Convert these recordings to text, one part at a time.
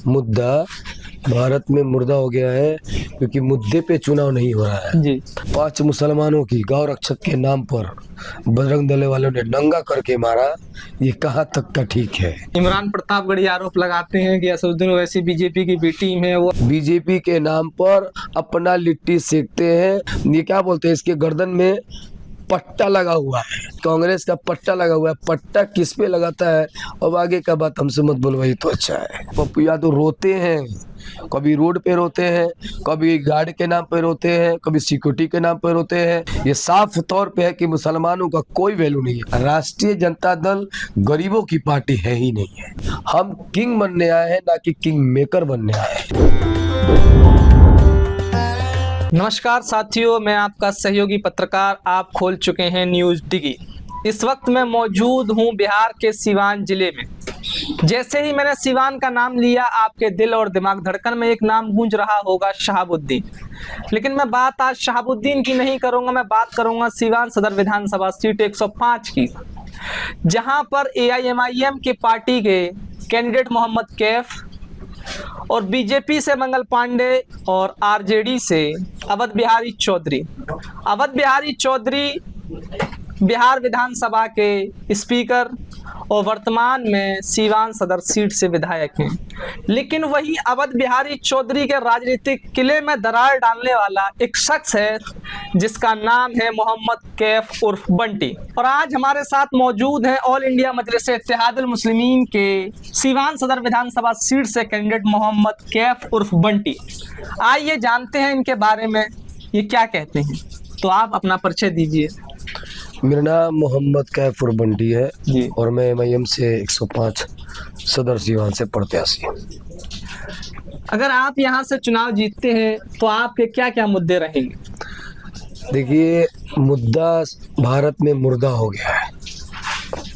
मुद्दा भारत में मुर्दा हो गया है क्योंकि मुद्दे पे चुनाव नहीं हो रहा है जी। 5 मुसलमानों की गौ रक्षक के नाम पर बजरंग दल वालों ने नंगा करके मारा। ये कहाँ तक का ठीक है? इमरान प्रतापगढ़ी आरोप लगाते हैं कि असदुद्दीन ओवैसी बीजेपी की बी टीम है। वो बीजेपी के नाम पर अपना लिट्टी सेकते हैं। ये क्या बोलते हैं, इसके गर्दन में पट्टा लगा हुआ है, कांग्रेस का पट्टा लगा हुआ है। पट्टा किस पे लगाता है? अब आगे का बात हमसे मत बोलवाई तो अच्छा है। पप्पू यादव रोते हैं, कभी रोड पे रोते हैं, कभी गार्ड के नाम पे रोते हैं, कभी सिक्योरिटी के नाम पे रोते हैं। ये साफ तौर पे है कि मुसलमानों का कोई वैल्यू नहीं है। राष्ट्रीय जनता दल गरीबों की पार्टी है ही नहीं है। हम किंग बनने आए हैं, ना कि किंग मेकर बनने आए हैं। नमस्कार साथियों, मैं आपका सहयोगी पत्रकार। आप खोल चुके हैं न्यूज डिगी। इस वक्त मैं मौजूद हूं बिहार के सीवान जिले में। जैसे ही मैंने सीवान का नाम लिया, आपके दिल और दिमाग धड़कन में एक नाम गूंज रहा होगा, शहाबुद्दीन। लेकिन मैं बात आज शहाबुद्दीन की नहीं करूंगा, मैं बात करूंगा सीवान सदर विधानसभा सीट 105 की, जहां पर AIMIM की पार्टी के कैंडिडेट मोहम्मद कैफ और बीजेपी से मंगल पांडे और RJD से अवध बिहारी चौधरी। अवध बिहारी चौधरी बिहार विधानसभा के स्पीकर और वर्तमान में सीवान सदर सीट से विधायक हैं। लेकिन वही अवध बिहारी चौधरी के राजनीतिक किले में दरार डालने वाला एक शख्स है जिसका नाम है मोहम्मद कैफ उर्फ बंटी। और आज हमारे साथ मौजूद हैं ऑल इंडिया मजलिस इत्तेहादुल मुस्लिमीन के सीवान सदर विधानसभा सीट से कैंडिडेट मोहम्मद कैफ उर्फ बंटी। आइए जानते हैं इनके बारे में, ये क्या कहते हैं। तो आप अपना परिचय दीजिए। मेरा नाम मोहम्मद कैफ उर्फ बंटी है जी। और मैं MIM से 105 सदर सीवान से प्रत्याशी हूँ। अगर आप यहाँ से चुनाव जीतते हैं तो आपके क्या क्या मुद्दे रहेंगे? देखिए, मुद्दा भारत में मुर्दा हो गया है।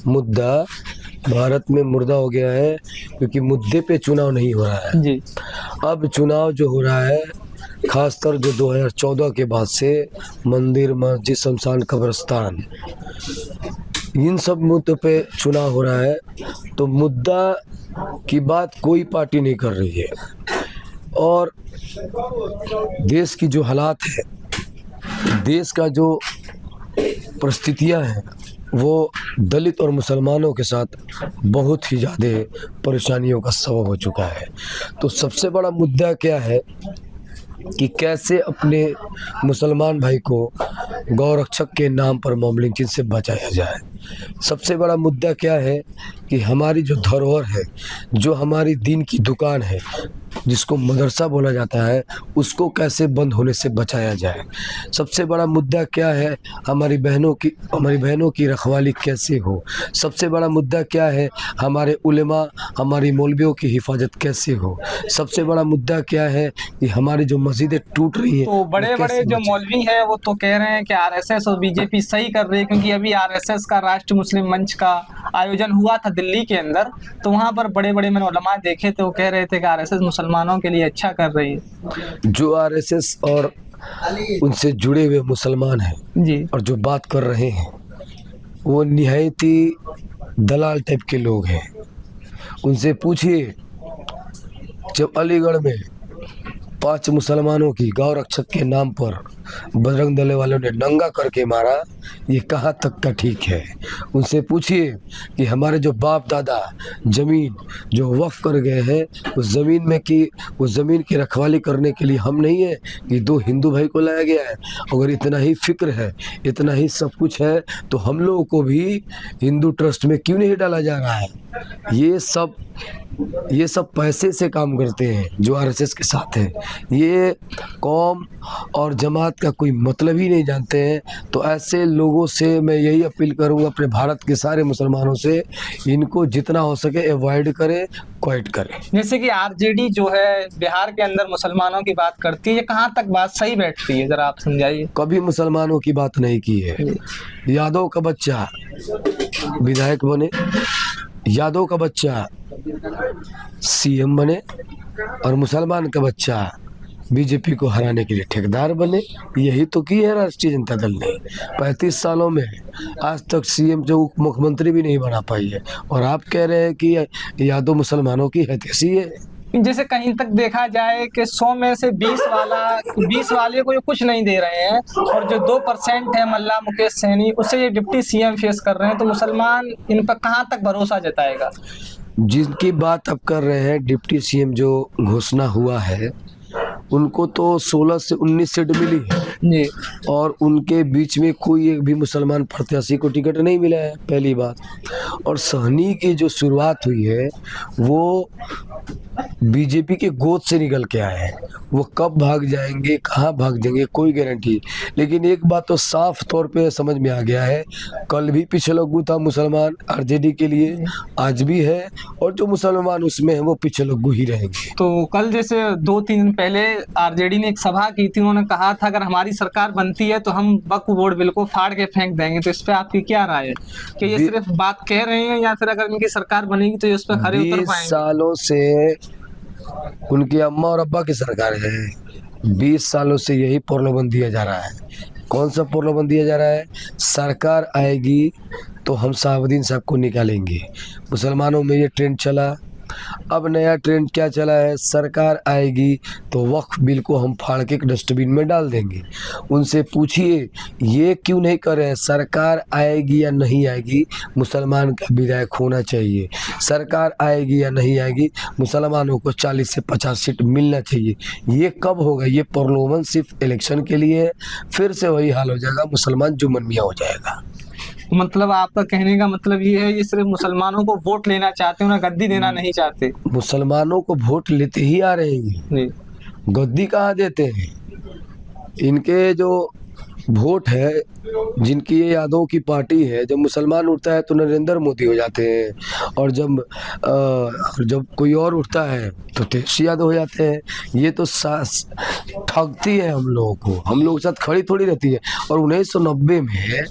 मुद्दा भारत में मुर्दा हो गया है क्योंकि मुद्दे पे चुनाव नहीं हो रहा है। जी। अब चुनाव जो हो रहा है, खासकर जो 2014 के बाद से मंदिर, मस्जिद, शमशान, कब्रिस्तान, इन सब मुद्दों पे चुनाव हो रहा है। तो मुद्दा की बात कोई पार्टी नहीं कर रही है। और देश की जो हालात है, देश का जो परिस्थितियां हैं, वो दलित और मुसलमानों के साथ बहुत ही ज़्यादा परेशानियों का सबब हो चुका है। तो सबसे बड़ा मुद्दा क्या है कि कैसे अपने मुसलमान भाई को गौरक्षक के नाम पर मॉबलिंग चीज़ से बचाया जाए। सबसे बड़ा मुद्दा क्या है कि हमारी जो धरोहर है, जो हमारी दीन की दुकान है, जिसको मदरसा बोला जाता है, उसको कैसे बंद होने से बचाया जाए। सबसे बड़ा मुद्दा क्या है, हमारी बहनों की रखवाली कैसे हो। सबसे बड़ा मुद्दा क्या है, हमारे उलेमा, हमारी मौलवियों की हिफाजत कैसे हो। सबसे बड़ा मुद्दा क्या है कि हमारी जो मस्जिदें टूट रही हैं, तो बड़े बड़े जो मौलवी हैं वो तो कह रहे हैं कि RSS और बीजेपी सही कर रही है, क्योंकि अभी RSS का राष्ट्रीय मुस्लिम मंच का आयोजन हुआ था दिल्ली के अंदर, तो वहाँ पर बड़े बड़े मैंने उलमा देखे थे, वो कह रहे थे कि RSS मुसलमानों के लिए अच्छा कर रही है। जो RSS और उनसे जुड़े हुए मुसलमान हैं जी। और जो बात कर रहे हैं, वो निहायत ही दलाल टाइप के लोग हैं। उनसे पूछिए, जब अलीगढ़ में 5 मुसलमानों की गौ रक्षक के नाम पर बजरंग दल वालों ने नंगा करके मारा, ये कहाँ तक का ठीक है। उनसे पूछिए कि हमारे जो बाप दादा ज़मीन जो वक्फ कर गए हैं, उस ज़मीन की रखवाली करने के लिए हम नहीं है कि 2 हिंदू भाई को लाया गया है। अगर इतना ही फिक्र है, इतना ही सब कुछ है, तो हम लोगों को भी हिंदू ट्रस्ट में क्यों नहीं डाला जा रहा है। ये सब पैसे से काम करते हैं जो RSS के साथ है। ये कौम और जमात का कोई मतलब ही नहीं जानते हैं। तो ऐसे लोगों से मैं यही अपील करूंगा अपने भारत के सारे मुसलमानों से, इनको जितना हो सके अवॉइड करें, क्वाइट करें। जैसे कि RJD जो है बिहार के अंदर मुसलमानों की बात करती है, ये कहाँ तक बात सही बैठती है, जरा आप समझाइए। कभी मुसलमानों की बात नहीं की है। यादव का बच्चा विधायक बने, यादव का बच्चा CM बने, और मुसलमान का बच्चा बीजेपी को हराने के लिए ठेकेदार बने। यही तो की है राष्ट्रीय जनता दल ने। 35 सालों में आज तक CM जो उप मुख्यमंत्री भी नहीं बना पाई है, और आप कह रहे हैं कि यादव मुसलमानों की है, कैसी है। जैसे कहीं तक देखा जाए कि 100 में से 20 वाले को ये कुछ नहीं दे रहे हैं, और जो 2% है मल्ला मुकेश सैनी, उससे ये डिप्टी सीएम फेस कर रहे हैं, तो मुसलमान इन पर कहाँ तक भरोसा जताएगा? जिनकी बात आप कर रहे हैं, डिप्टी सीएम जो घोषणा हुआ है, उनको तो 16 से 19 सीट मिली है जी। और उनके बीच में कोई एक भी मुसलमान प्रत्याशी को टिकट नहीं मिला है, पहली बात। और सहनी की जो शुरुआत हुई है वो बीजेपी के गोद से निकल के आए हैं। वो कब भाग जाएंगे, कहाँ भाग जाएंगे, कोई गारंटी। लेकिन एक बात तो साफ तौर पे समझ में आ गया है, कल भी पिछलग्गू था मुसलमान आरजेडी के लिए, आज भी है, और जो मुसलमान उसमें है वो पिछलग्गू ही रहेंगे। तो कल जैसे 2-3 दिन पहले आरजेडी ने एक सभा की थी, उन्होंने कहा था अगर हमारी सरकार बनती है तो हम वक्फ बोर्ड बिल को फाड़ के फेंक देंगे, तो इस पे आपकी क्या राय है कि ये सिर्फ बात कह रहे हैं, या फिर अगर इनकी सरकार बनेगी तो ये उस पर खरे उतर 20 पाएंगे? सालों से उनकी अम्मा और अब्बा की सरकार है, 20 सालों से यही प्रलोभन दिया जा रहा है। कौन सा प्रलोभन दिया जा रहा है? सरकार आएगी तो हम शहाबुद्दीन साहब को निकालेंगे। मुसलमानों में ये ट्रेंड चला। अब नया ट्रेंड क्या चला है? सरकार आएगी तो वक्फ बिल को हम फाड़ के डस्टबिन में डाल देंगे। उनसे पूछिए ये क्यों नहीं कर रहे हैं? सरकार आएगी या नहीं आएगी, मुसलमान का विधायक होना चाहिए। सरकार आएगी या नहीं आएगी, मुसलमानों को 40 से 50 सीट मिलना चाहिए। ये कब होगा? ये प्रलोभन सिर्फ इलेक्शन के लिए है, फिर से वही हाल हो जाएगा, मुसलमान जुम्मन मियाँ हो जाएगा। मतलब आपका कहने का मतलब ये है, ये सिर्फ मुसलमानों को वोट लेना चाहते हैं, उन्हें गद्दी देना नहीं चाहते। मुसलमानों को वोट लेते ही आ रहे हैं, जी। गद्दी कहाँ देते हैं? इनके जो वोट है, जिनकी ये यादव की पार्टी है, जब मुसलमान उठता है तो नरेंद्र मोदी हो जाते हैं, और जब कोई और उठता है तो तेजस्वी यादव हो जाते हैं। ये तो ठगती है हम लोगों को, हम लोगों के साथ खड़ी थोड़ी रहती है। और 1990 में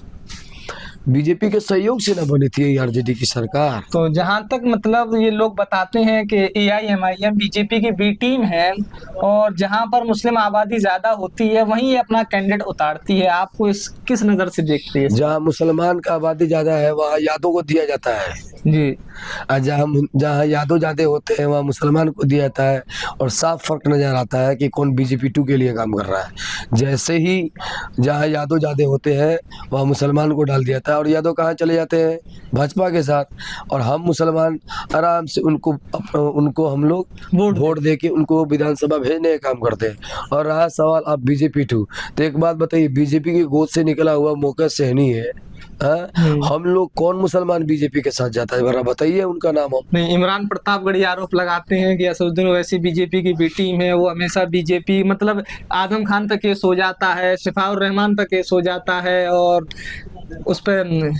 बीजेपी के सहयोग से न बनी थी आरजेडी की सरकार। तो जहां तक मतलब ये लोग बताते हैं कि AIMIM बीजेपी की बी टीम है, और जहां पर मुस्लिम आबादी ज्यादा होती है वहीं ये अपना कैंडिडेट उतारती है। आपको इस किस नजर से देखते हैं? जहाँ मुसलमान का आबादी ज्यादा है वहाँ यादव को दिया जाता है जी। और जहाँ यादव ज्यादा होते हैं वहाँ मुसलमान को दिया जाता है, और साफ फर्क नजर आता है कि कौन BJP 2 के लिए काम कर रहा है। जैसे ही जहाँ यादव ज्यादा होते हैं वहाँ मुसलमान को डाल दिया जाता है, और यादव कहाँ चले जाते हैं? भाजपा के साथ। और हम मुसलमान आराम से उनको हम लोग वोट दे के उनको विधानसभा भेजने का काम करते हैं। और रहा सवाल आप BJP 2, तो एक बात बताइए, बीजेपी की गोद से निकला हुआ मुकेश सहनी है, हम लोग कौन मुसलमान बीजेपी के साथ जाता है? जरा बताइए उनका नाम। हम नहीं, इमरान प्रतापगढ़ी आरोप लगाते हैं कि असदुद्दीन ओवैसी बीजेपी की बी टीम है, वो हमेशा बीजेपी, मतलब आजम खान पे केस हो जाता है, शिफाउर रहमान पे केस हो जाता है, और उस पर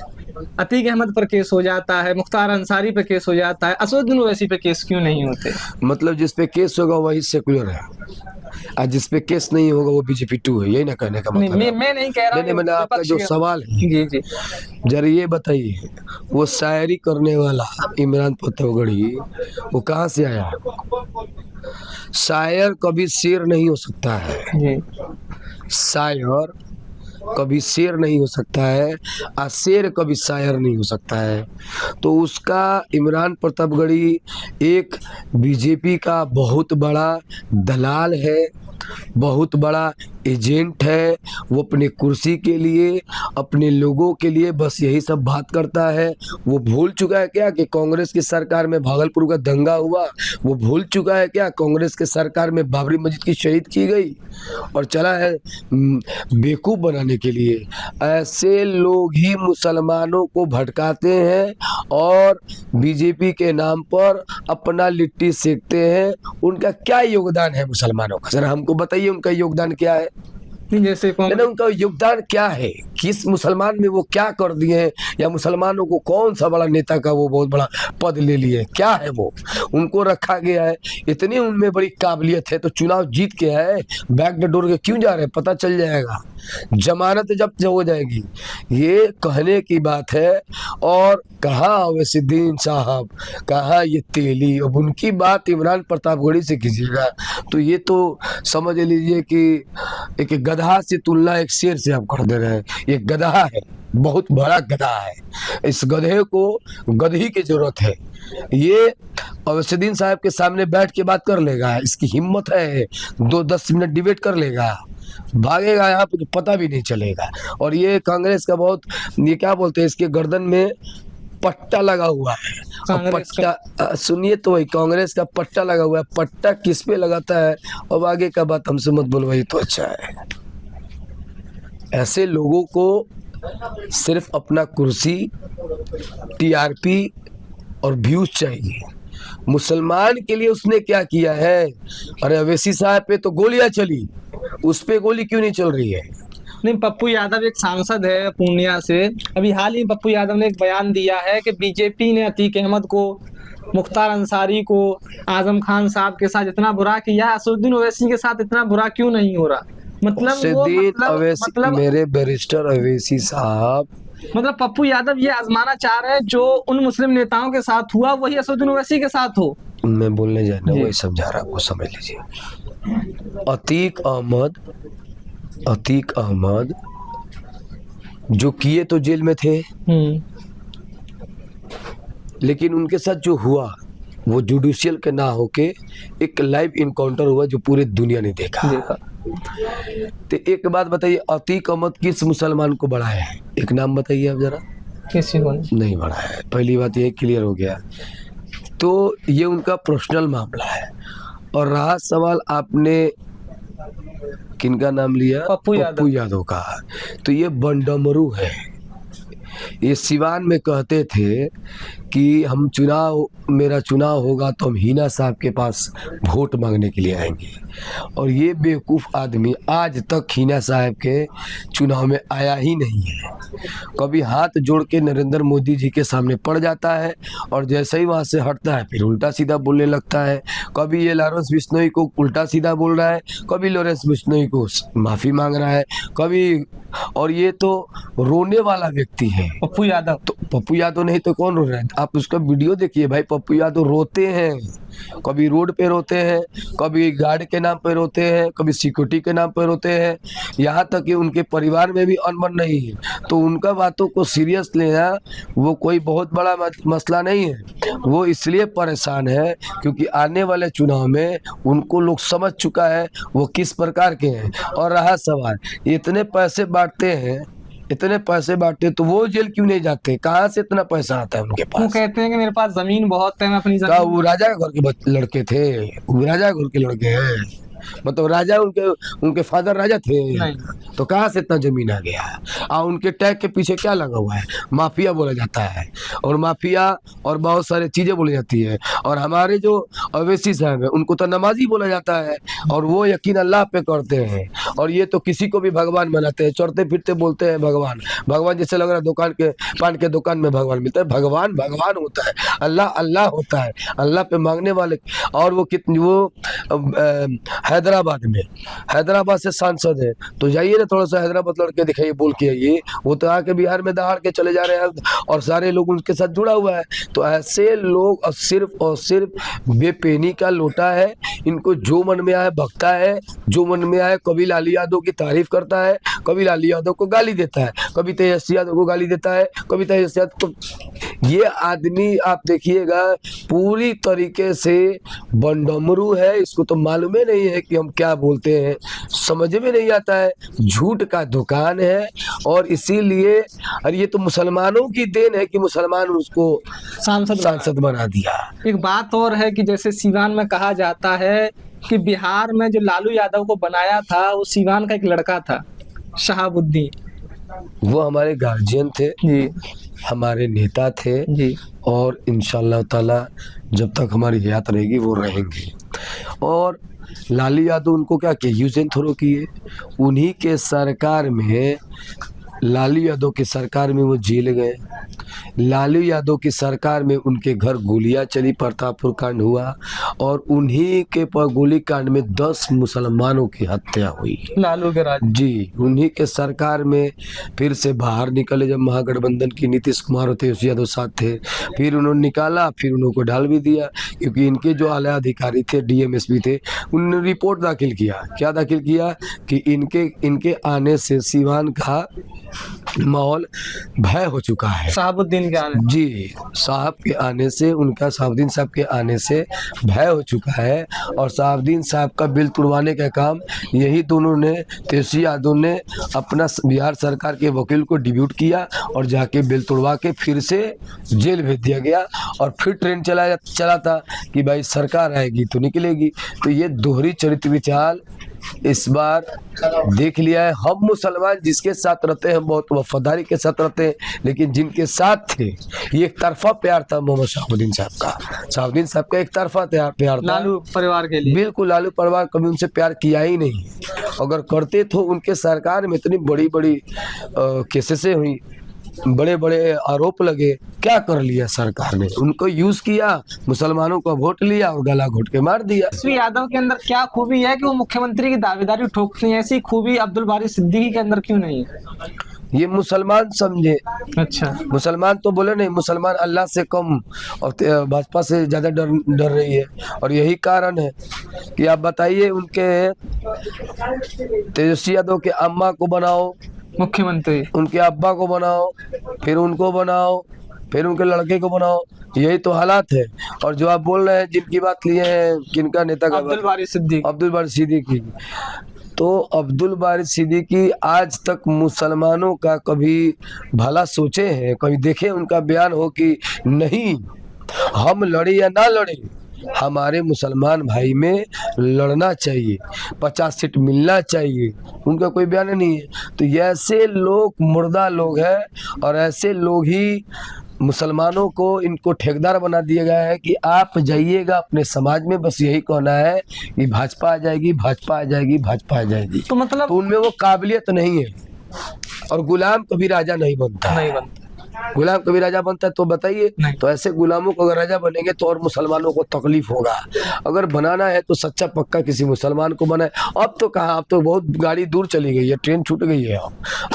अतीक अहमद पर केस हो जाता है, मुख्तार अंसारी पे केस हो जाता है, असदुद्दीन ओवैसी पे केस क्यों नहीं होते? मतलब जिस पे केस होगा वही सेकुलर है, और जिस पे केस नहीं होगा वो BJP 2 है, यही ना कहने का मतलब? नहीं, मैं नहीं कह रहा। नहीं, मैंने आपका जो सवाल है, जी जी, जरा ये बताइए, वो शायरी करने वाला इमरान प्रतापगढ़ी वो कहाँ से आया? शायर कभी शेर नहीं हो सकता है जी। शायर कभी शेर नहीं हो सकता है, और शेर कभी शायर नहीं हो सकता है। तो उसका इमरान प्रतापगढ़ी एक बीजेपी का बहुत बड़ा दलाल है, बहुत बड़ा एजेंट है। वो अपने कुर्सी के लिए, अपने लोगों के लिए बस यही सब बात करता है। वो भूल चुका है क्या कि कांग्रेस की सरकार में भागलपुर का दंगा हुआ? वो भूल चुका है क्या कांग्रेस के सरकार में बाबरी मस्जिद की शहीद की गई? और चला है बेवकूफ़ बनाने के लिए। ऐसे लोग ही मुसलमानों को भटकाते हैं और बीजेपी के नाम पर अपना लिट्टी सेकते हैं। उनका क्या योगदान है मुसलमानों का? जरा हमको बताइए उनका योगदान क्या है? जैसे उनका योगदान क्या है? किस मुसलमान में वो क्या कर दिए हैं, या मुसलमानों को कौन सा बड़ा नेता का वो बहुत बड़ा पद ले लिए? क्या है वो उनको रखा गया है? इतनी उनमें बड़ी काबिलियत है तो चुनाव जीत के है, बैक डोर के क्यों जा रहे हैं? पता चल जाएगा, जमानत जब्त हो जाएगी। ये कहने की बात है। और कहाँ अवैसीद्दीन साहब, कहाँ ये तेली? अब उनकी बात इमरान प्रतापगढ़ी से कीजिएगा तो ये तो समझ लीजिए कि एक गधा से तुलना एक शेर से आप कर दे रहे हैं। ये गधा है, बहुत बड़ा गधा है। इस गधे को गधी की जरूरत है। ये अवसुद्दीन साहब के सामने बैठ के बात कर लेगा, इसकी हिम्मत है। 2-10 मिनट डिबेट कर लेगा, भागेगा यहाँ पे पता भी नहीं चलेगा। और ये कांग्रेस का बहुत, ये क्या बोलते हैं, इसके गर्दन में पट्टा लगा हुआ है। और कांग्रेस पट्टा सुनिए तो वही कांग्रेस का पट्टा लगा हुआ है। पट्टा किस पे लगाता है अब आगे का बात हमसे मत बोलवाइए तो अच्छा है। ऐसे लोगों को सिर्फ अपना कुर्सी, टीआरपी और व्यूज चाहिए। मुसलमान के लिए उसने क्या किया है? अरे अवैसी साहब पे तो गोलियां चली, उस पे गोली क्यों नहीं चल रही है? नहीं, पप्पू यादव एक सांसद है पूर्णिया से। अभी हाल ही में पप्पू यादव ने एक बयान दिया है कि बीजेपी ने अतीक अहमद को, मुख्तार अंसारी को, आजम खान साहब के साथ इतना बुरा किया, असदुद्दीन ओवैसी के साथ इतना बुरा क्यों नहीं हो रहा? मेरे बैरिस्टर अवैसी साहब, मतलब पप्पू यादव ये आजमाना चाह रहे हैं जो उन मुस्लिम नेताओं के साथ हुआ वही असदुद्दीन ओवैसी के साथ हो। मैं बोलने जाना वही समझा रहा, आपको समझ लीजिए। अतीक अहमद जो किए तो जेल में थे, लेकिन उनके साथ जो हुआ वो जुडिशियल के ना होके एक लाइव इनकाउंटर हुआ जो पूरी दुनिया ने देखा। तो एक बात बताइए, अतीक अहमद किस मुसलमान को बढ़ाया है? एक नाम बताइए आप जरा। किसी को नहीं बढ़ाया है। पहली बात ये क्लियर हो गया। तो ये उनका पर्सनल मामला है। और रहा सवाल, आपने किनका नाम लिया? पप्पू यादव का। तो ये बंडमरू है। ये सिवान में कहते थे कि हम मेरा चुनाव होगा तो हम हिना साहब के पास वोट मांगने के लिए आएंगे। और ये बेवकूफ़ आदमी आज तक हिना साहब के चुनाव में आया ही नहीं है। कभी हाथ जोड़ के नरेंद्र मोदी जी के सामने पड़ जाता है और जैसे ही वहाँ से हटता है फिर उल्टा सीधा बोलने लगता है। कभी ये लॉरेंस बिश्नोई को उल्टा सीधा बोल रहा है, कभी लॉरेंस बिश्नोई को माफ़ी मांग रहा है, कभी। और ये तो रोने वाला व्यक्ति है पप्पू यादव। तो पप्पू यादव नहीं तो कौन रो रहा है? आप उसका वीडियो देखिए भाई। पप्पू यादव रोते हैं, कभी रोड पे रोते हैं, कभी गार्ड के नाम पे रोते हैं, कभी सिक्योरिटी के नाम पे रोते हैं। यहाँ तक कि उनके परिवार में भी अनबन नहीं है। तो उनका बातों को सीरियस लेना वो कोई बहुत बड़ा मसला नहीं है। वो इसलिए परेशान है क्योंकि आने वाले चुनाव में उनको लोग समझ चुका है वो किस प्रकार के हैं। और रहा सवाल, इतने पैसे बांटते तो वो जेल क्यों नहीं जाते? कहाँ से इतना पैसा आता है उनके पास? वो कहते हैं कि मेरे पास जमीन बहुत है, मैं अपनी जमीन। वो राजा घर के लड़के थे, वो राजा घर के लड़के हैं। मतलब राजा उनके फादर राजा थे नहीं। तो कहाँ से इतना जमीन आ गया? उनके टैग के पीछे क्या लगा हुआ है? माफिया बोला जाता है। और माफिया और बहुत सारी चीजें बोली जाती है। और हमारे जो अवैसी साहब है उनको तो नमाजी बोला जाता है और वो यकीन अल्लाह पे करते हैं। और ये तो किसी को भी भगवान बनाते हैं, चढ़ते फिरते बोलते हैं भगवान जैसे लग रहा है दुकान के पान के दुकान में भगवान मिलता है। भगवान होता है, अल्लाह होता है, अल्लाह पे मांगने वाले। और वो हैदराबाद से सांसद है तो जाइए ना, थोड़ा सा हैदराबाद लड़के दिखाइए, बोल के आइए। वो तो आके बिहार में दहाड़ के चले जा रहे हैं और सारे लोग उनके साथ जुड़ा हुआ है। तो ऐसे लोग और सिर्फ बेपेनी का लोटा है। इनको जो मन में आए बकता है, जो मन में आए कभी लाली यादव की तारीफ करता है, कभी लाली यादव को गाली देता है, कभी तेजस्वी यादव को गाली देता है, कभी तेजस्वी यादव को। ये आदमी आप देखिएगा पूरी तरीके से बंडमरू है। इसको तो मालूम ही नहीं है कि हम क्या बोलते हैं, समझ में नहीं आता है। झूठ का दुकान है। और इसीलिए और ये तो मुसलमानों की देन है कि मुसलमान उसको सांसद बना दिया। एक बात और है कि जैसे सिवान में कहा जाता है कि बिहार में जो लालू यादव को बनाया था वो सिवान का एक लड़का था, शहाबुद्दीन। वो हमारे गार्जियन थे जी, हमारे नेता थे जी। और इंशाअल्लाह ताला जब तक हमारी हयात रहेगी वो रहेंगे। और लाली यादव उनको क्या किया? यूज एंड थ्रो किए। उन्हीं के सरकार में लालू यादव की सरकार में वो जेल गए। लालू यादव की सरकार में उनके घर गोलियां चली, प्रतापपुर कांड हुआ और उन्हीं के पर गोली कांड में 10 मुसलमानों की हत्या हुई। लालू के राज। जी, उन्हीं के सरकार में फिर से बाहर निकले जब महागठबंधन की नीतीश कुमार और तेजस्वी यादव साथ थे, फिर उन्होंने निकाला, फिर उनको डाल भी दिया क्योंकि इनके जो आला अधिकारी थे, डीएमएसपी थे, उन्होंने रिपोर्ट दाखिल किया। क्या दाखिल किया कि इनके आने से सीवान का माहौल भय हो चुका है। शहाबुद्दीन के आने। जी, साहब के आने से, उनका शहाबुद्दीन साहब के आने से भय हो चुका है और शहाबुद्दीन साहब का बिल तुड़वाने का काम यही दोनों ने, तेजस्वी यादव ने अपना बिहार सरकार के वकील को डिब्यूट किया और जाके बिल तुड़वा के फिर से जेल भेज दिया गया और फिर ट्रेन चला था कि भाई सरकार आएगी तो निकलेगी। तो ये दोहरी चरित्र विचार इस बार देख लिया है। हम मुसलमान जिसके साथ रहते हैं बहुत वफादारी के साथ रहते हैं, लेकिन जिनके साथ थे ये एक तरफा प्यार था मोहम्मद शहाबुद्दीन साहब का। शहाबुद्दीन साहब का एक तरफा प्यार था लालू परिवार के लिए। बिल्कुल, लालू परिवार कभी उनसे प्यार किया ही नहीं। अगर करते तो उनके सरकार में इतनी बड़ी बड़ी केसेस हुई, बड़े बड़े आरोप लगे, क्या कर लिया सरकार ने? उनको यूज किया, मुसलमानों का वोट लिया और गला घोट के मार दिया। तेजस्वी यादव के अंदर क्या खूबी है कि वो मुख्यमंत्री की दावेदारी ठोकते हैं? ऐसी खूबी अब्दुल बारी सिद्दीकी के अंदर क्यों नहीं है? ये मुसलमान समझे। अच्छा, मुसलमान तो बोले नहीं, मुसलमान अल्लाह से कम और भाजपा से ज्यादा डर रही है और यही कारण है कि आप बताइए, उनके तेजस्वी यादव के अम्मा को बनाओ मुख्यमंत्री, उनके अब्बा को बनाओ, फिर उनको बनाओ, फिर उनके लड़के को बनाओ, यही तो हालात है। और जो आप बोल रहे हैं, जिनकी बात लिए हैं, किनका नेता का? अब्दुल बारी सिद्दीकी। अब्दुल बारी सिद्दीकी। तो अब्दुल बारी सिद्दीकी आज तक मुसलमानों का कभी भला सोचे हैं? कभी देखे उनका बयान हो कि नहीं हम लड़े या ना लड़े, हमारे मुसलमान भाई में लड़ना चाहिए, 50 सीट मिलना चाहिए? उनका कोई बयान नहीं है। तो ऐसे लोग मुर्दा लोग हैं और ऐसे लोग ही मुसलमानों को, इनको ठेकेदार बना दिया गया है कि आप जाइएगा अपने समाज में, बस यही कहना है कि भाजपा आ जाएगी, भाजपा आ जाएगी, भाजपा आ जाएगी। तो मतलब तो उनमें वो काबिलियत नहीं है। और गुलाम कभी राजा नहीं बनता। नहीं बनता। गुलाम कभी राजा बनता है? तो बताइए। तो ऐसे गुलामों को अगर राजा बनेंगे तो और मुसलमानों को तकलीफ होगा। अगर बनाना है तो सच्चा पक्का किसी मुसलमान को बनाए। अब तो कहाँ, अब तो बहुत गाड़ी दूर चली गई है, ट्रेन छूट गई है।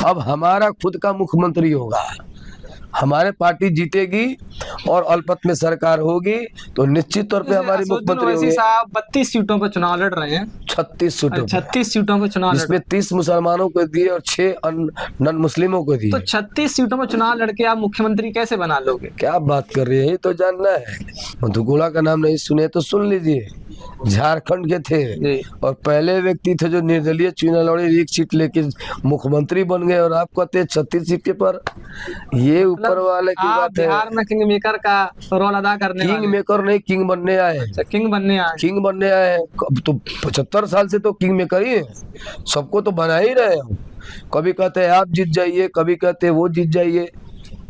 अब हमारा खुद का मुख्यमंत्री होगा, हमारे पार्टी जीतेगी और अल्पत में सरकार होगी तो निश्चित तौर पे हमारी मुख्यमंत्री होंगे। साहब 32 सीटों पर चुनाव लड़ रहे हैं। 36 सीटों, 36 सीटों पर चुनाव, जिसमें 30 मुसलमानों को दिए और 6 नॉन मुस्लिमों को दिए। तो 36 सीटों पर चुनाव लड़के आप मुख्यमंत्री कैसे बना लोगे? क्या बात कर रहे हैं? तो जानना है। मधुगोला का नाम नहीं सुने तो सुन लीजिए। झारखंड के थे और पहले व्यक्ति थे जो निर्दलीय चुनाव लड़े, 1 सीट लेके मुख्यमंत्री बन गए और आप कहते हैं 36 सीट के पर। ये ऊपर वाले की बात है। बिहार में किंग मेकर का रोल अदा करने, किंग मेकर नहीं, किंग बनने आए हैं। किंग बनने आए, किंग बनने आए हैं। अब तो 75 साल से तो किंग मेकर ही है, सबको तो बना ही रहे हैं। कभी कहते हैं आप जीत जाइए, कभी कहते हैं वो जीत जाइए।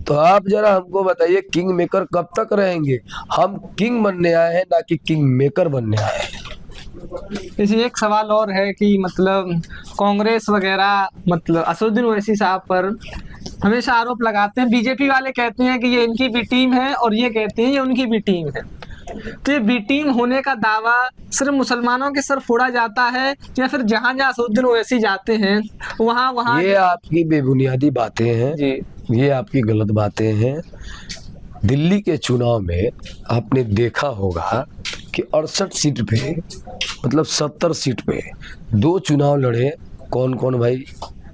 तो आप जरा हमको बताइए, किंग मेकर कब तक रहेंगे? हम किंग बनने आए हैं, ना कि किंग मेकर बनने आए हैं। इसी एक सवाल और है कि मतलब कांग्रेस वगैरह, मतलब असदुद्दीन ओवैसी साहब पर हमेशा आरोप लगाते हैं। बीजेपी वाले कहते हैं कि ये इनकी भी टीम है और ये कहते हैं ये उनकी भी टीम है। तो ये बी टीम होने का दावा सिर्फ मुसलमानों के सर फोड़ा जाता है या फिर जहां जहां असदुद्दीन ओवैसी जाते हैं वहां ये आपकी बेबुनियादी बातें हैं जी, ये आपकी गलत बातें हैं। दिल्ली के चुनाव में आपने देखा होगा कि 68 सीट पे, मतलब 70 सीट पे 2 चुनाव लड़े। कौन कौन भाई?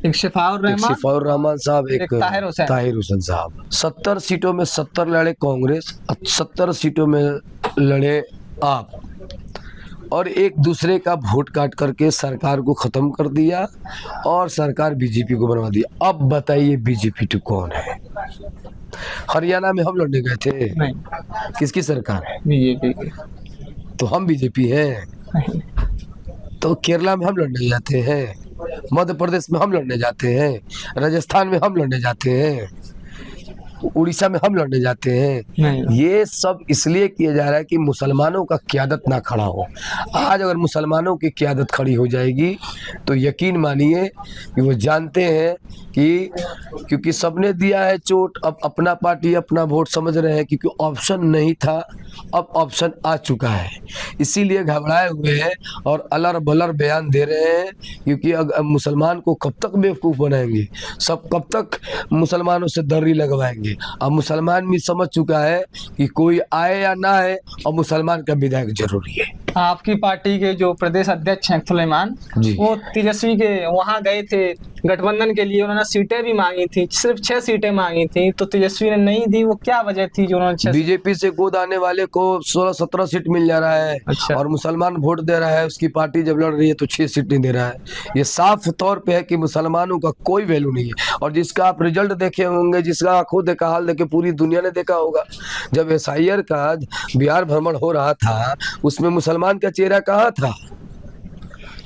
एक शफाउर रहमान साहब, एक ताहिर हुसैन साहब। 70 सीटों में 70 लड़े कांग्रेस, 70 सीटों में लड़े आप, और एक दूसरे का वोट काट करके सरकार को खत्म कर दिया और सरकार बीजेपी को बनवा दिया। अब बताइए बीजेपी तो कौन है? हरियाणा में हम लड़ने गए थे, नहीं, किसकी सरकार है? बीजेपी की। तो हम बीजेपी हैं। तो केरला में हम लड़ने जाते हैं, मध्य प्रदेश में हम लड़ने जाते हैं, राजस्थान में हम लड़ने जाते हैं। उड़ीसा में हम लड़ने जाते हैं। नहीं। ये सब इसलिए किया जा रहा है कि मुसलमानों का क़यादत ना खड़ा हो। आज अगर मुसलमानों की क़यादत खड़ी हो जाएगी तो यकीन मानिए कि वो जानते हैं कि क्योंकि सबने दिया है चोट, अब अपना पार्टी अपना वोट समझ रहे हैं, क्योंकि ऑप्शन नहीं था, अब ऑप्शन आ चुका है, इसीलिए घबराए हुए हैं और अलर बलर बयान दे रहे हैं। क्योंकि अगर मुसलमान को कब तक बेवकूफ़ बनाएंगे, सब कब तक मुसलमानों से दर्री लगवाएंगे। अब मुसलमान भी समझ चुका है कि कोई आए या ना आए, और मुसलमान का विधायक जरूरी है। आपकी पार्टी के जो प्रदेश अध्यक्ष हैं सुलेमान जी। वो तेजस्वी के वहां गए थे गठबंधन के लिए, उन्होंने सीटें भी मांगी थी, सिर्फ 6 सीटें मांगी थी, तो तेजस्वी ने नहीं दी। वो क्या वजह थी जो उन्होंने 6? बीजेपी से गोद आने वाले को 16-17 सीट मिल जा रहा है। अच्छा। और मुसलमान वोट दे रहा है, उसकी पार्टी जब लड़ रही है तो 6 सीट नहीं दे रहा है। ये साफ तौर पे है कि मुसलमानों का कोई वैल्यू नहीं है। और जिसका आप रिजल्ट देखे होंगे, जिसका खुद का हाल देखे पूरी दुनिया ने देखा होगा, जब SIR का बिहार भ्रमण हो रहा था उसमें मुसलमान का चेहरा कहाँ था?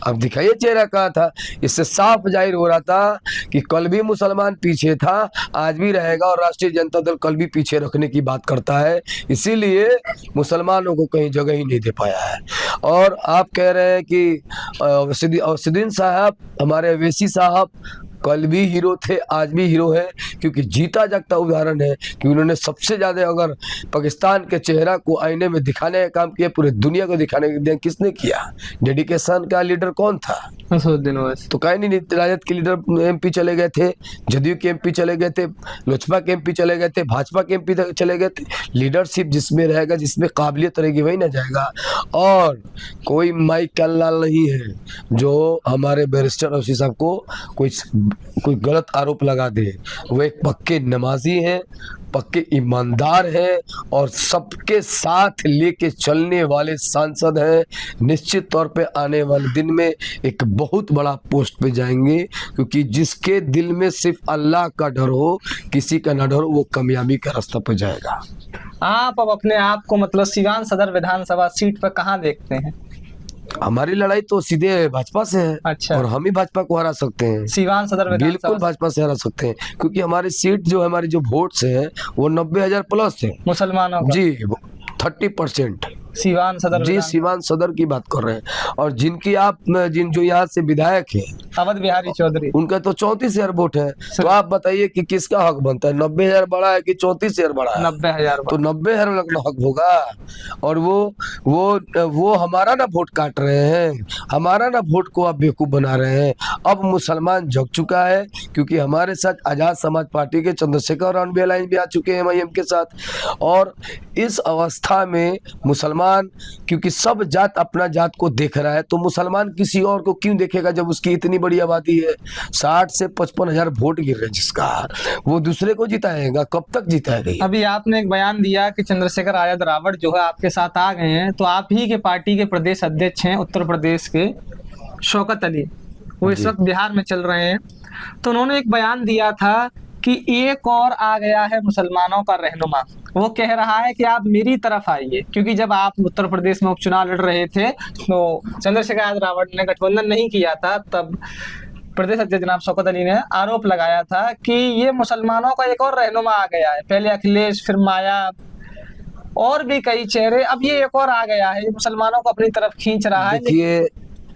अब दिखाइए चेहरा कहाँ था। इससे साफ जाहिर हो रहा था कि कल भी मुसलमान पीछे था, आज भी रहेगा, और राष्ट्रीय जनता दल कल भी पीछे रखने की बात करता है। इसीलिए मुसलमानों को कहीं जगह ही नहीं दे पाया है। और आप कह रहे हैं कि अवसुद्दीन साहब, हमारे अवैसी साहब कल भी हीरो थे, आज भी हीरो है, क्योंकि जीता जागता उदाहरण है कि उन्होंने सबसे ज्यादा अगर पाकिस्तान के चेहरा को आईने में दिखाने का काम किया, पूरे दुनिया को दिखाने का किसने किया? डेडिकेशन का लीडर कौन था? असदुद्दीन ओवैसी। तो कहीं नहीं, राजद के लीडर MP चले गए थे, जदयू के MP चले गए थे, लोजपा के MP चले गए थे, भाजपा के MP चले गए थे। लीडरशिप जिसमें रहेगा, जिसमें काबिलियत रहेगी, वही ना जाएगा। और कोई माइक का लाल नहीं है जो हमारे बैरिस्टर ओवैसी साहब को कोई गलत आरोप लगा दे। वो एक पक्के नमाजी हैं, पक्के ईमानदार हैं, और सबके साथ लेके चलने वाले सांसद हैं। निश्चित तौर पे आने वाले दिन में एक बहुत बड़ा पोस्ट पे जाएंगे, क्योंकि जिसके दिल में सिर्फ अल्लाह का डर हो, किसी का ना डर हो, वो कामयाबी का रास्ता पे जाएगा। आप अब अपने आप को मतलब सिवान सदर विधानसभा सीट पर कहाँ देखते हैं? हमारी लड़ाई तो सीधे भाजपा से है। अच्छा। और हम ही भाजपा को हरा सकते हैं। सिवान सदर बिल्कुल विधानसभा भाजपा से हरा सकते हैं, क्योंकि हमारी सीट जो है, हमारी जो वोट्स हैं वो 90,000 प्लस है मुसलमानों का। जी, 30%। सिवान सदर जी, सिवान सदर की बात कर रहे हैं। और जो यहाँ से विधायक है अवध बिहारी चौधरी, उनका तो 34,000 वोट है। तो आप बताइए कि किसका हक बनता है? 90,000 बड़ा है कि 34,000 बड़ा है? 90,000। तो 90,000 का हक होगा। और वो हमारा ना वोट काट रहे हैं, हमारा ना वोट को आप बेवकूफ बना रहे हैं। अब मुसलमान जग चुका है, क्योंकि हमारे साथ आजाद समाज पार्टी के चंद्रशेखर रावण भी अलायंस भी आ चुके हैं MIM के साथ। और इस अवस्था में मुसलमान, क्योंकि सब जात अपना जात को देख रहा है, तो मुसलमान किसी और को क्यों देखेगा जब उसकी इतनी बड़ी आबादी है? 60 से 55,000 वोट गिर रहे, जिसका वो दूसरे को जिताएगा, कब तक जिताएगा? अभी आपने एक बयान दिया कि चंद्रशेखर आजाद रावण जो है आपके साथ आ गए हैं, तो आप ही के पार्टी के प्रदेश अध्यक्ष हैं उत्तर प्रदेश के शौकत अली, वो इस वक्त बिहार में चल रहे हैं। तो उन्होंने एक बयान दिया था कि एक और आ गया है मुसलमानों का रहनुमा। वो कह रहा है कि आप मेरी तरफ आइए, क्योंकि जब आप उत्तर प्रदेश में उपचुनाव लड़ रहे थे तो चंद्रशेखर आजाद रावण ने गठबंधन नहीं किया था, तब प्रदेश अध्यक्ष जनाब शौकत अली ने आरोप लगाया था कि ये मुसलमानों का एक और रहनुमा आ गया है। पहले अखिलेश, फिर माया और भी कई चेहरे, अब ये एक और आ गया है, ये मुसलमानों को अपनी तरफ खींच रहा है। देखिए,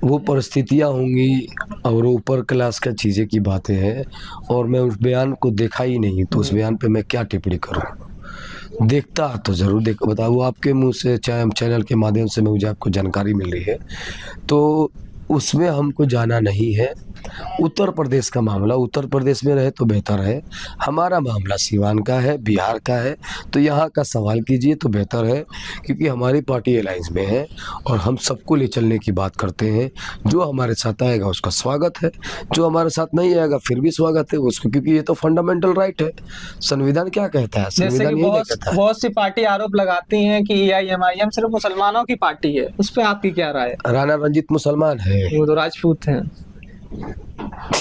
वो परिस्थितियां होंगी और ऊपर क्लास का चीज़ें की बातें हैं, और मैं उस बयान को देखा ही नहीं, तो उस बयान पे मैं क्या टिप्पणी करूं? देखता तो ज़रूर बताओ, वो आपके मुंह से चैनल के माध्यम से मुझे आपको जानकारी मिल रही है, तो उसमें हमको जाना नहीं है। उत्तर प्रदेश का मामला उत्तर प्रदेश में रहे तो बेहतर है। हमारा मामला सीवान का है, बिहार का है, तो यहाँ का सवाल कीजिए तो बेहतर है, क्योंकि हमारी पार्टी अलायंस में है और हम सबको ले चलने की बात करते हैं। जो हमारे साथ आएगा उसका स्वागत है, जो हमारे साथ नहीं आएगा फिर भी स्वागत है उसको, क्योंकि ये तो फंडामेंटल राइट है। संविधान क्या कहता है? संविधान यही कहता है। बहुत सी पार्टी आरोप लगाती हैं कि AIMIM सिर्फ मुसलमानों की पार्टी है, उस पर आपकी क्या राय है? राणा रंजीत मुसलमान है, वो तो राजपूत हैं।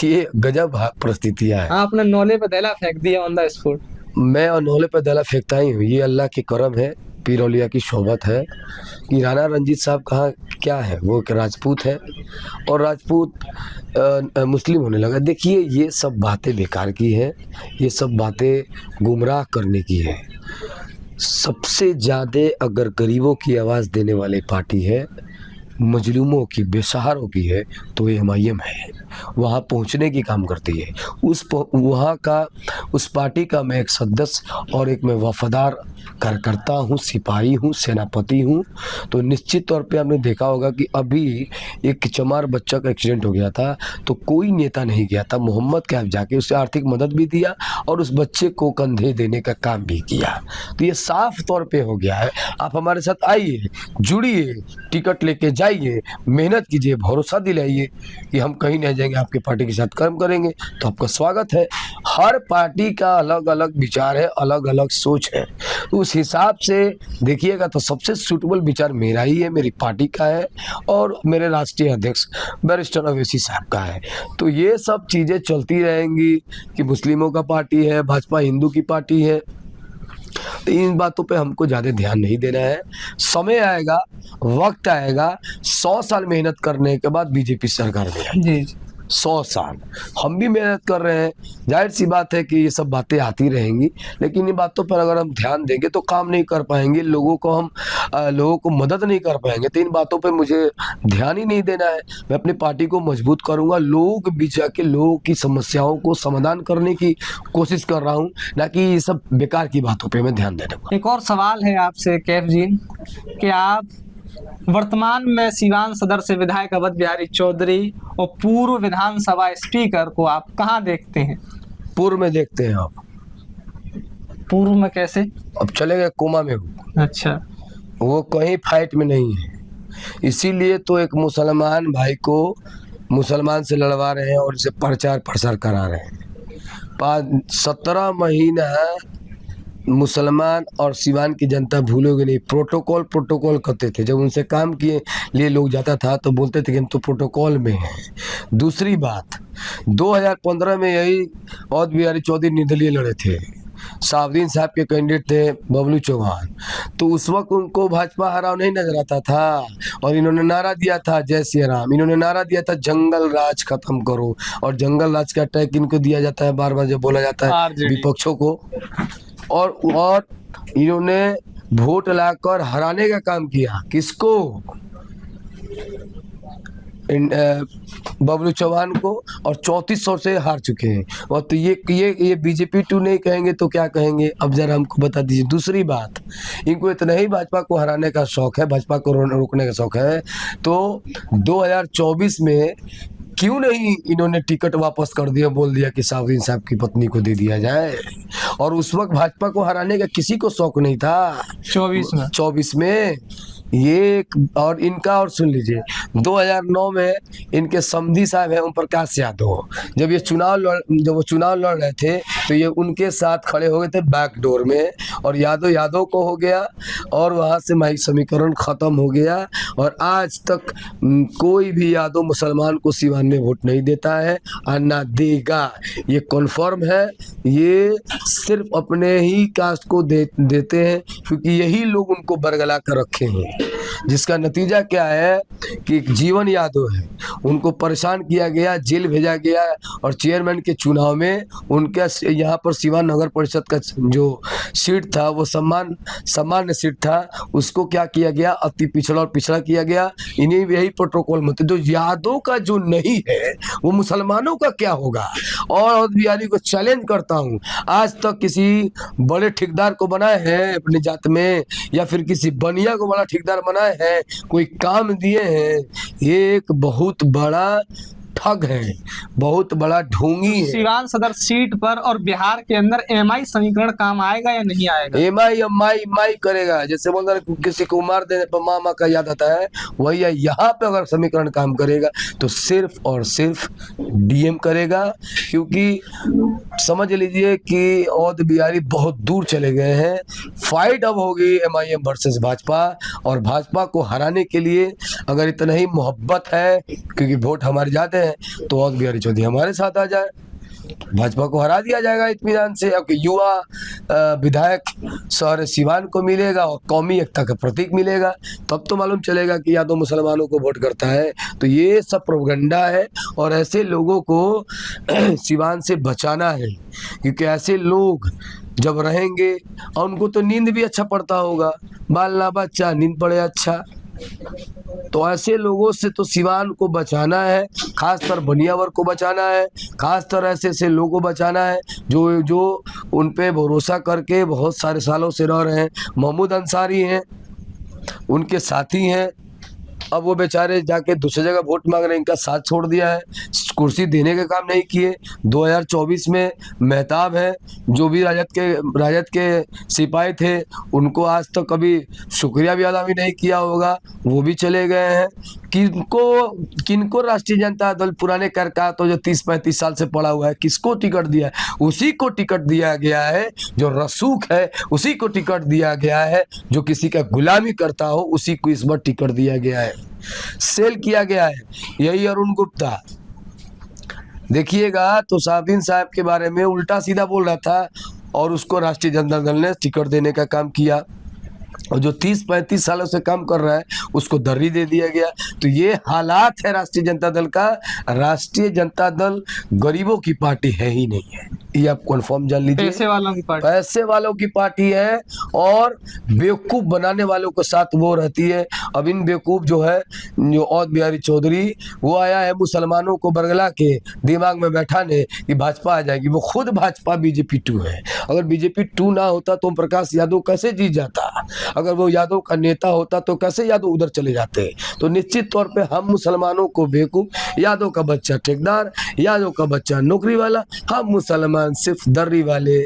ये गजब परिस्थितियां है। आपने नौले पे दहला फेंक दिया ऑन द स्पॉट। मैं और नौले पे दहला फेंकता ही हूँ, ये अल्लाह के करम है। पीरौलिया की शोभत है कि राणा रंजीत साहब कहाँ क्या है, वो एक राजपूत है और राजपूत मुस्लिम होने लगा। देखिए ये सब बातें बेकार की है, ये सब बातें गुमराह करने की है। सबसे ज़्यादा अगर गरीबों की आवाज़ देने वाली पार्टी है, मजलूमों की, बेसहारों की है, तो ये MIM है। वहाँ पहुँचने की काम करती है। उस पार्टी का मैं एक सदस्य और एक मैं वफादार कार्यकर्ता हूँ, सिपाही हूँ, सेनापति हूँ। तो निश्चित तौर पे आपने देखा होगा कि अभी एक चमार बच्चा का एक्सीडेंट हो गया था, तो कोई नेता नहीं गया था मोहम्मद कैफ जाके उसे आर्थिक मदद भी दिया और उस बच्चे को कंधे देने का काम भी किया। तो ये साफ तौर पे हो गया है। आप हमारे साथ आइए, जुड़िए, टिकट लेके जाइए, मेहनत कीजिए, भरोसा दिलाइए कि हम कहीं नहीं जाएंगे, आपके पार्टी के साथ काम करेंगे। तो आपका स्वागत है। हर पार्टी का अलग अलग विचार है, अलग अलग सोच है। तो उस हिसाब से देखिएगा तो सबसे सूटेबल विचार मेरा ही है, मेरी पार्टी का है और मेरे राष्ट्रीय अध्यक्ष बैरिस्टर अवैसी साहब का है। तो ये सब चीज़ें चलती रहेंगी कि मुस्लिमों का पार्टी है, भाजपा हिंदू की पार्टी है। तो इन बातों पे हमको ज़्यादा ध्यान नहीं देना है। समय आएगा, वक्त आएगा, 100 साल मेहनत करने के बाद बीजेपी सरकार में आएगी। जी 100 साल हम भी मेहनत कर रहे हैं। जाहिर सी बात है कि ये सब बातें आती रहेंगी, लेकिन इन बातों पर अगर हम ध्यान देंगे तो काम नहीं कर पाएंगे, लोगों को मदद नहीं कर पाएंगे। तो इन बातों पे मुझे ध्यान ही नहीं देना है। मैं अपनी पार्टी को मजबूत करूंगा, लोगों के बीच जाके लोगों की समस्याओं को समाधान करने की कोशिश कर रहा हूँ, ना कि ये सब बेकार की बातों पर मैं ध्यान देने वाला। एक और सवाल है आपसे कैफ जी कि आप वर्तमान में सीवान सदर से विधायक अवध बिहारी चौधरी और पूर्व विधानसभा स्पीकर को आप कहाँ देखते हैं? पूर्व में देखते हैं आप। पूर्व में कैसे? अब चले गए कोमा में हूँ, अच्छा, वो कहीं फाइट में नहीं है। इसीलिए तो एक मुसलमान भाई को मुसलमान से लड़वा रहे हैं और इसे प्रचार प्रसार करा रहे हैं। 17 महीना मुसलमान और सिवान की जनता भूलोगे नहीं, प्रोटोकॉल करते थे। जब उनसे काम किए लिए लोग जाता था तो बोलते थे कि हम तो प्रोटोकॉल में हैं। दूसरी बात, 2015 में यही अवध बिहारी चौधरी निर्दलीय लड़े थे, साबुद्दीन साहब के कैंडिडेट थे बबलू चौहान। तो उस वक्त उनको भाजपा हराव नहीं नजर आता था और इन्होंने नारा दिया था जय श्री राम, इन्होंने नारा दिया था जंगल राज खत्म करो। और जंगल राज का अटैक इनको दिया जाता है, बार बार जब बोला जाता है विपक्षों को। और इन्होंने वोट लाकर हराने का काम किया। किसको? बबलू चौहान को। और 3400 से हार चुके हैं। और तो ये बीजेपी 2 नहीं कहेंगे तो क्या कहेंगे? अब जरा हमको बता दीजिए। दूसरी बात, इनको इतना ही भाजपा को हराने का शौक है, भाजपा को रोकने का शौक है, तो 2024 में क्यों नहीं इन्होंने टिकट वापस कर दिया, बोल दिया कि साबुद्दीन साहब की पत्नी को दे दिया जाए। और उस वक्त भाजपा को हराने का किसी को शौक नहीं था। 24 में ये और इनका, और सुन लीजिए 2009 में इनके समधी साहब हैं ओम प्रकाश यादव, जब वो चुनाव लड़ रहे थे तो ये उनके साथ खड़े हो गए थे बैकडोर में, और यादव को हो गया और वहाँ से माई समीकरण खत्म हो गया। और आज तक कोई भी यादव मुसलमान को सिवान में वोट नहीं देता है और ना देगा, ये कन्फर्म है। ये सिर्फ अपने ही कास्ट को देते हैं क्योंकि यही लोग उनको बरगला कर रखे हैं, जिसका नतीजा क्या है कि जीवन यादव है, उनको परेशान किया गया, जेल भेजा गया। और चेयरमैन के चुनाव में उनके यहाँ पर सिवान नगर परिषद का जो सीट था वो सामान्य सीट था, उसको क्या किया गया, अति पिछड़ा और पिछड़ा किया गया। इन्हीं यही प्रोटोकॉल में जो यादव का जो नहीं है वो मुसलमानों का क्या होगा। और अवध बिहारी को चैलेंज करता हूँ, आज तक किसी बड़े ठेकेदार को बनाए हैं अपनी जात में, या फिर किसी बनिया को बड़ा ठेकेदार बनाए हैं, कोई काम दिए हैं? ये एक बहुत बड़ा ठग है, बहुत बड़ा ढोंगी है। सिवान सदर सीट पर और बिहार के अंदर एमआई समीकरण काम आएगा या नहीं आएगा? एमआई करेगा। जैसे बोल रहे किसी को मार देने पर मामा का याद आता है, वही है। यहाँ पे अगर समीकरण काम करेगा तो सिर्फ और सिर्फ डीएम करेगा, क्योंकि समझ लीजिए कि अवध बिहारी बहुत दूर चले गए हैं। फाइट अब होगी MIM वर्सेस भाजपा, और भाजपा को हराने के लिए अगर इतना ही मोहब्बत है, क्योंकि वोट हमारे जाते हैं, तो अवध बिहारी चौधरी हमारे साथ आ जाए। भाजपा को हरा दिया जाएगा इत्मीनान से। अब युवा विधायक शहर सिवान को मिलेगा और कौमी एकता का प्रतीक मिलेगा, तब तो मालूम चलेगा कि या तो मुसलमानों को वोट करता है। तो ये सब प्रोपगंडा है और ऐसे लोगों को सिवान से बचाना है, क्योंकि ऐसे लोग जब रहेंगे और उनको तो नींद भी अच्छा पड़ता होगा, बाल ना बच्चा नींद पड़े अच्छा। तो ऐसे लोगों से तो सिवान को बचाना है, खासकर बनियावर को बचाना है, खासकर ऐसे लोगों को बचाना है जो उन पे भरोसा करके बहुत सारे सालों से रह रहे हैं। महमूद अंसारी हैं, उनके साथी हैं, अब वो बेचारे जाके दूसरी जगह वोट मांग रहे हैं, इनका साथ छोड़ दिया है, कुर्सी देने के काम नहीं किए। 2024 में मेहताब है, जो भी राजद के सिपाही थे, उनको आज तक कभी शुक्रिया भी अदा भी नहीं किया होगा, वो भी चले गए हैं। किनको राष्ट्रीय जनता दल पुराने कर का तो जो 30-35 साल से पड़ा हुआ है, किसको टिकट दिया है? उसी को टिकट दिया गया है जो रसूख है, उसी को टिकट दिया गया है जो किसी का गुलामी करता हो, उसी को इस बार टिकट दिया गया है, सेल किया गया है। यही अरुण गुप्ता देखिएगा तो साबिन साहब के बारे में उल्टा सीधा बोल रहा था और उसको राष्ट्रीय जनता दल ने टिकट देने का काम किया, और जो 30-35 सालों से काम कर रहा है उसको दर्री दे दिया गया। तो ये हालात है राष्ट्रीय जनता दल का। राष्ट्रीय जनता दल गरीबों की पार्टी है ही नहीं है, ये आप कन्फर्म जान लीजिए। पैसे वालों की पार्टी, पैसे वालों की पार्टी है और बेवकूफ़ बनाने वालों के साथ वो रहती है। अब इन बेवकूफ़ जो है, जो औध बिहारी चौधरी, वो आया है मुसलमानों को बरगला के दिमाग में बैठाने कि भाजपा आ जाएगी। वो खुद भाजपा बीजेपी 2 है। अगर बीजेपी 2 ना होता तो ओम प्रकाश यादव कैसे जीत जाता? अगर वो यादव का नेता होता तो कैसे यादव उधर चले जाते? तो निश्चित तौर पे हम मुसलमानों को बेवकूफ, यादव का बच्चा ठेकेदार, यादव का बच्चा नौकरी वाला, हम मुसलमान सिर्फ दर्री वाले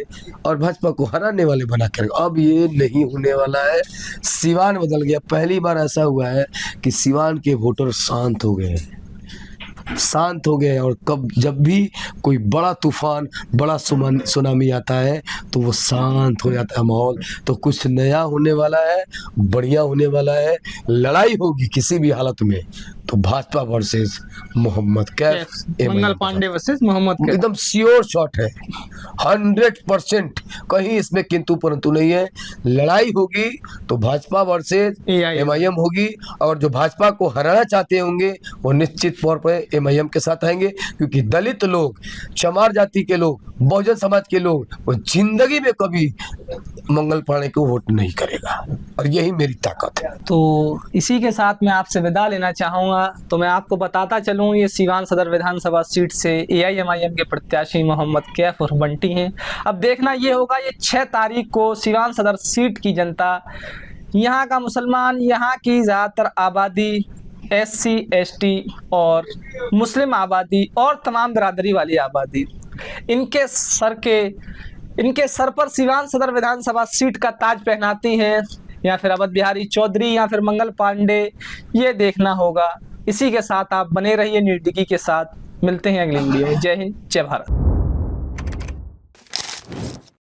और भाजपा को हराने वाले बना कर। अब ये नहीं होने वाला है। सिवान बदल गया। पहली बार ऐसा हुआ है कि सिवान के वोटर शांत हो गए, शांत हो गए। और कब जब भी कोई बड़ा तूफान, बड़ा सुनामी आता है तो वो शांत हो जाता है माहौल। तो कुछ नया होने वाला है, बढ़िया होने वाला है। लड़ाई होगी किसी भी हालत में तो भाजपा वर्सेस मोहम्मद कैफ, मंगल पांडे वर्सेस मोहम्मद कैफ, एकदम श्योर शॉट है, 100%। कहीं इसमें किंतु परंतु नहीं है। लड़ाई होगी तो भाजपा वर्सेस MIM होगी, और जो भाजपा को हराना चाहते होंगे वो निश्चित तौर पर MIM के साथ आएंगे, क्योंकि दलित लोग, चमार जाति के लोग, बहुजन समाज के लोग, वो जिंदगी में कभी मंगल पांडे को वोट नहीं करेगा, और यही मेरी ताकत है। तो इसी के साथ मैं आपसे विदा लेना चाहूँगा। तो मैं आपको बताता चलूँ, ये सीवान सदर विधानसभा सीट से AIMIM के प्रत्याशी मोहम्मद कैफ और बंटी हैं। अब देखना ये होगा, ये 6 तारीख को सीवान सदर सीट की जनता, यहाँ का मुसलमान, यहाँ की ज़्यादातर आबादी SC ST और मुस्लिम आबादी और तमाम बिरादरी वाली आबादी, इनके सर पर सीवान सदर विधानसभा सीट का ताज पहनाती हैं, या फिर अवध बिहारी चौधरी या फिर मंगल पांडे, ये देखना होगा। इसी के साथ आप बने रहिए न्यूज़ डिगी के साथ। मिलते हैं अगले वीडियो में। जय हिंद, जय भारत।